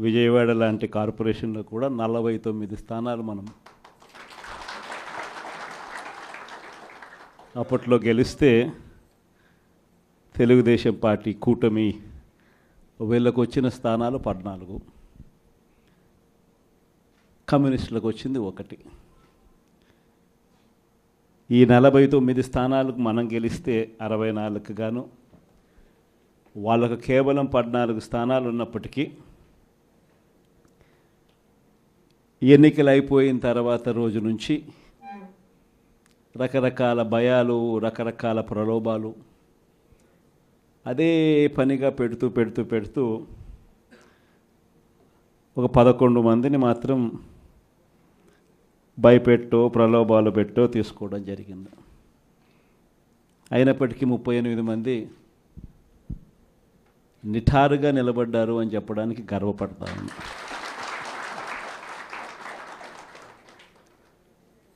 విజయవాడ లాంటి కార్పొరేషన్లో కూడా 49 స్థానాలు మనం అప్పట్లో గెలిస్తే తెలుగుదేశం పార్టీ కూటమి వీళ్ళకు వచ్చిన స్థానాలు 14, కమ్యూనిస్టులకు వచ్చింది 1. ఈ 49 స్థానాలకు మనం గెలిస్తే 64కు గాను వాళ్ళకు కేవలం 14 స్థానాలు ఉన్నప్పటికీ ఎన్నికలు అయిపోయిన తర్వాత రోజు నుంచి రకరకాల భయాలు, రకరకాల ప్రలోభాలు అదే పనిగా పెడుతూ ఒక 11 మందిని మాత్రం భయపెట్టో ప్రలోభాలు పెట్టో తీసుకోవడం జరిగింది. అయినప్పటికీ 38 మంది నిఠారుగా నిలబడ్డారు అని చెప్పడానికి గర్వపడతాను.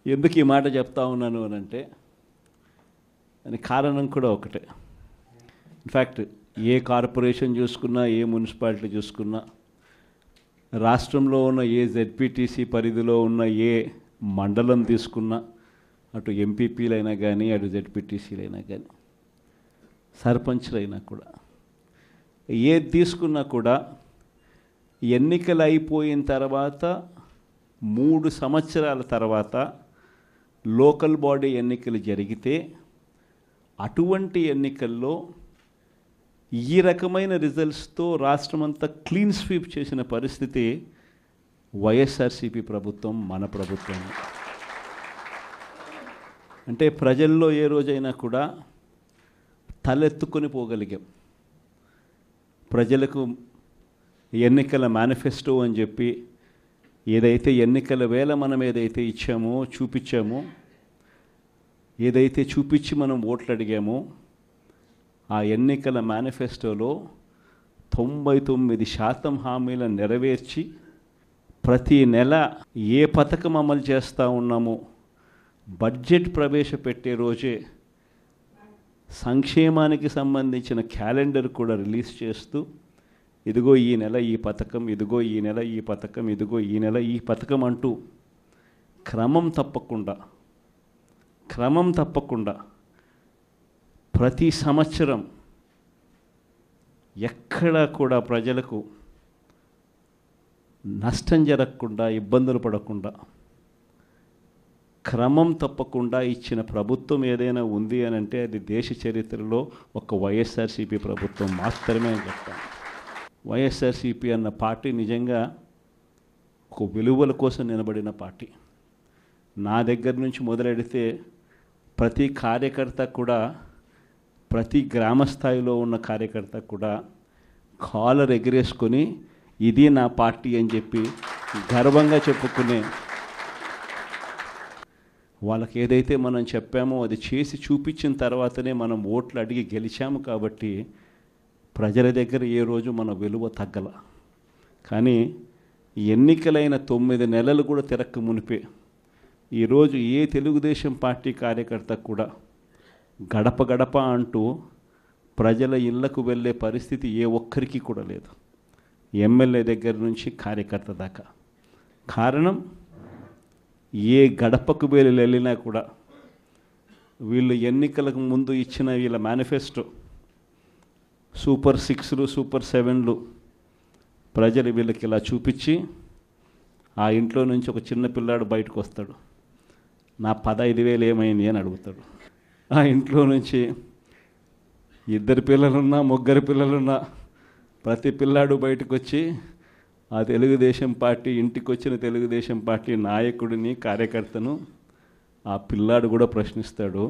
ఎందుకు ఈ మాట చెప్తా ఉన్నాను అని అంటే దానికి కారణం కూడా ఒకటే. ఇన్ఫ్యాక్ట్ ఏ కార్పొరేషన్ చూసుకున్నా, ఏ మున్సిపాలిటీ చూసుకున్నా, రాష్ట్రంలో ఉన్న ఏ జెడ్పీటీసీ పరిధిలో ఉన్న ఏ మండలం తీసుకున్నా, అటు ఎంపీపీలైనా కానీ, అటు జెడ్పీటీసీలైనా కానీ, సర్పంచ్లైనా కూడా, ఏది తీసుకున్నా కూడా ఎన్నికలు అయిపోయిన తర్వాత 3 సంవత్సరాల తర్వాత లోకల్ బాడీ ఎన్నికలు జరిగితే అటువంటి ఎన్నికల్లో ఈ రకమైన రిజల్ట్స్తో రాష్ట్రమంతా క్లీన్ స్వీప్ చేసిన పరిస్థితి వైఎస్ఆర్సీపీ ప్రభుత్వం, మన ప్రభుత్వం. అంటే ప్రజల్లో ఏ రోజైనా కూడా తలెత్తుకొని పోగలిగాం. ప్రజలకు ఎన్నికల మేనిఫెస్టో అని చెప్పి ఏదైతే ఎన్నికల వేళ మనం ఏదైతే ఇచ్చామో, చూపించామో, ఏదైతే చూపించి మనం ఓట్లు అడిగామో, ఆ ఎన్నికల మేనిఫెస్టోలో 99% హామీలను నెరవేర్చి ప్రతి నెల ఏ పథకం అమలు చేస్తూ ఉన్నామో బడ్జెట్ ప్రవేశపెట్టే రోజే సంక్షేమానికి సంబంధించిన క్యాలెండర్ కూడా రిలీజ్ చేస్తూ, ఇదిగో ఈ నెల ఈ పథకం, ఇదిగో ఈ నెల ఈ పథకం, ఇదిగో ఈ నెల ఈ పథకం అంటూ క్రమం తప్పకుండా ప్రతి సంవత్సరం ఎక్కడా కూడా ప్రజలకు నష్టం జరగకుండా, ఇబ్బందులు పడకుండా క్రమం తప్పకుండా ఇచ్చిన ప్రభుత్వం ఏదైనా ఉంది అని అంటే అది దేశ చరిత్రలో ఒక వైఎస్ఆర్సీపీ ప్రభుత్వం మాత్రమే అని చెప్తాను. వైఎస్ఆర్సీపీ అన్న పార్టీ నిజంగా ఒక విలువల కోసం నిలబడిన పార్టీ. నా దగ్గర నుంచి మొదలెడితే ప్రతి కార్యకర్త కూడా, ప్రతి గ్రామ స్థాయిలో ఉన్న కార్యకర్త కూడా కాలర్ ఎగిరేసుకొని ఇది నా పార్టీ అని చెప్పి గర్వంగా చెప్పుకునే, వాళ్ళకి ఏదైతే మనం చెప్పామో అది చేసి చూపించిన తర్వాతనే మనం ఓట్లు అడిగి గెలిచాము. కాబట్టి ప్రజల దగ్గర ఏ రోజు మన విలువ తగ్గల. కానీ ఎన్నికలైన 9 నెలలు కూడా తిరక్క మునిపే ఈరోజు ఏ తెలుగుదేశం పార్టీ కార్యకర్త కూడా గడప గడప అంటూ ప్రజల ఇళ్లకు వెళ్ళే పరిస్థితి ఏ ఒక్కరికి కూడా లేదు, ఎమ్మెల్యే దగ్గర నుంచి కార్యకర్త దాకా. కారణం, ఏ గడపకు వెళ్ళినా కూడా వీళ్ళు ఎన్నికలకు ముందు ఇచ్చిన వీళ్ళ మేనిఫెస్టో సూపర్ 6లు, సూపర్ 7లు ప్రజలు వీళ్ళకి ఇలా చూపించి, ఆ ఇంట్లో నుంచి ఒక చిన్న పిల్లాడు బయటకు వస్తాడు, నా 15,000 ఏమైంది అని అడుగుతాడు. ఆ ఇంట్లో నుంచి 2 పిల్లలున్నా, 3 పిల్లలున్నా ప్రతి పిల్లాడు బయటకు వచ్చి ఆ తెలుగుదేశం పార్టీ ఇంటికి వచ్చిన తెలుగుదేశం పార్టీ నాయకుడిని, కార్యకర్తను ఆ పిల్లాడు కూడా ప్రశ్నిస్తాడు,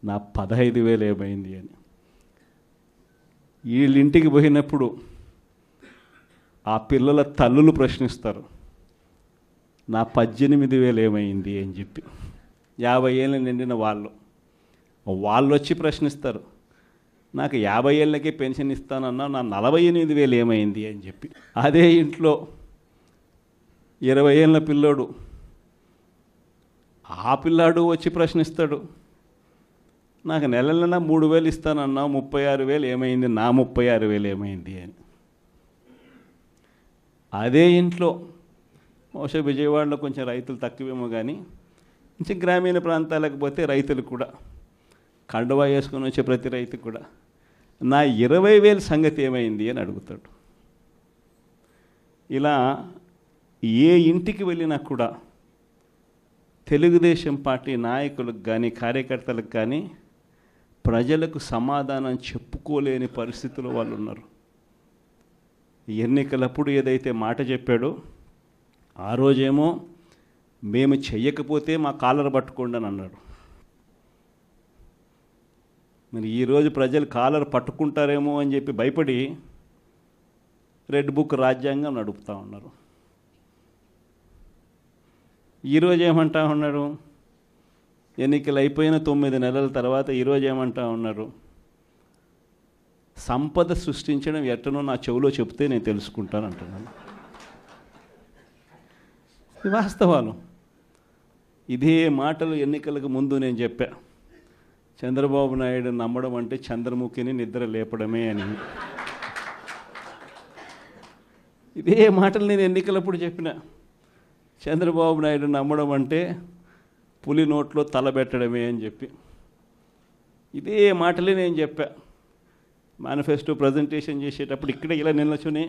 నా 15,000 ఏమైంది అని. వీళ్ళింటికి పోయినప్పుడు ఆ పిల్లల తల్లులు ప్రశ్నిస్తారు, నా 18,000 ఏమైంది అని చెప్పి. 50 ఏళ్ళు నిండిన వాళ్ళు వచ్చి ప్రశ్నిస్తారు, నాకు 50 ఏళ్ళకే పెన్షన్ ఇస్తానన్నా నా 48,000 ఏమైంది అని చెప్పి. అదే ఇంట్లో 20 ఏళ్ళ పిల్లోడు, ఆ పిల్లాడు వచ్చి ప్రశ్నిస్తాడు, నాకు నెల 3,000 ఇస్తానన్నా 36,000 ఏమైంది, నా 36,000 ఏమైంది అని. అదే ఇంట్లో బహుశా విజయవాడలో కొంచెం రైతులు తక్కువేమో కానీ కొంచెం గ్రామీణ ప్రాంతాలకు పోతే రైతులు కూడా కండువా వేసుకొని వచ్చే ప్రతి రైతు కూడా నా 20,000 సంగతి ఏమైంది అని అడుగుతాడు. ఇలా ఏ ఇంటికి వెళ్ళినా కూడా తెలుగుదేశం పార్టీ నాయకులకు కానీ కార్యకర్తలకు కానీ ప్రజలకు సమాధానం చెప్పుకోలేని పరిస్థితుల్లో వాళ్ళు ఉన్నారు. ఎన్నికలప్పుడు ఏదైతే మాట చెప్పాడో ఆ రోజేమో మేము చెయ్యకపోతే మా కాలర్ పట్టుకోండి అని అన్నాడు. మరి ఈరోజు ప్రజలు కాలర్ పట్టుకుంటారేమో అని చెప్పి భయపడి రెడ్ బుక్ రాజ్యాంగం నడుపుతూ ఉన్నారు. ఈరోజు ఏమంటా ఉన్నారు, ఎన్నికలు అయిపోయిన 9 నెలల తర్వాత ఈరోజు ఏమంటా ఉన్నారు, సంపద సృష్టించడం ఎట్టనో నా చెవిలో చెప్తే నేను తెలుసుకుంటాను అంటున్నాను. ఇది వాస్తవాలు. ఇదే మాటలు ఎన్నికలకు ముందు నేను చెప్పా, చంద్రబాబు నాయుడు నమ్మడం అంటే చంద్రముఖిని నిద్ర లేపడమే అని. ఇదే మాటలు నేను ఎన్నికలప్పుడు చెప్పిన, చంద్రబాబు నాయుడు నమ్మడం అంటే పులి నోట్లో తలబెట్టడమే అని చెప్పి. ఇదే మాటలే నేను చెప్పా మేనిఫెస్టో ప్రజెంటేషన్ చేసేటప్పుడు. ఇక్కడే ఇలా నిల్చుని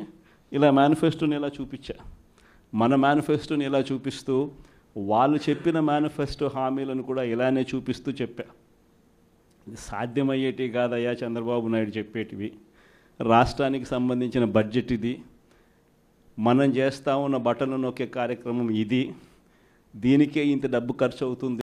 ఇలా మేనిఫెస్టోని ఇలా చూపించా. మన మేనిఫెస్టోని ఇలా చూపిస్తూ వాళ్ళు చెప్పిన మేనిఫెస్టో హామీలను కూడా ఇలానే చూపిస్తూ చెప్పా. ఇది సాధ్యమయ్యేటివి కాదయ్యా చంద్రబాబు నాయుడు చెప్పేటివి. రాష్ట్రానికి సంబంధించిన బడ్జెట్ ఇది, మనం చేస్తూ ఉన్న బటన్లు నొక్కే కార్యక్రమం ఇది, దీనికే ఇంత డబ్బు ఖర్చు అవుతుంది.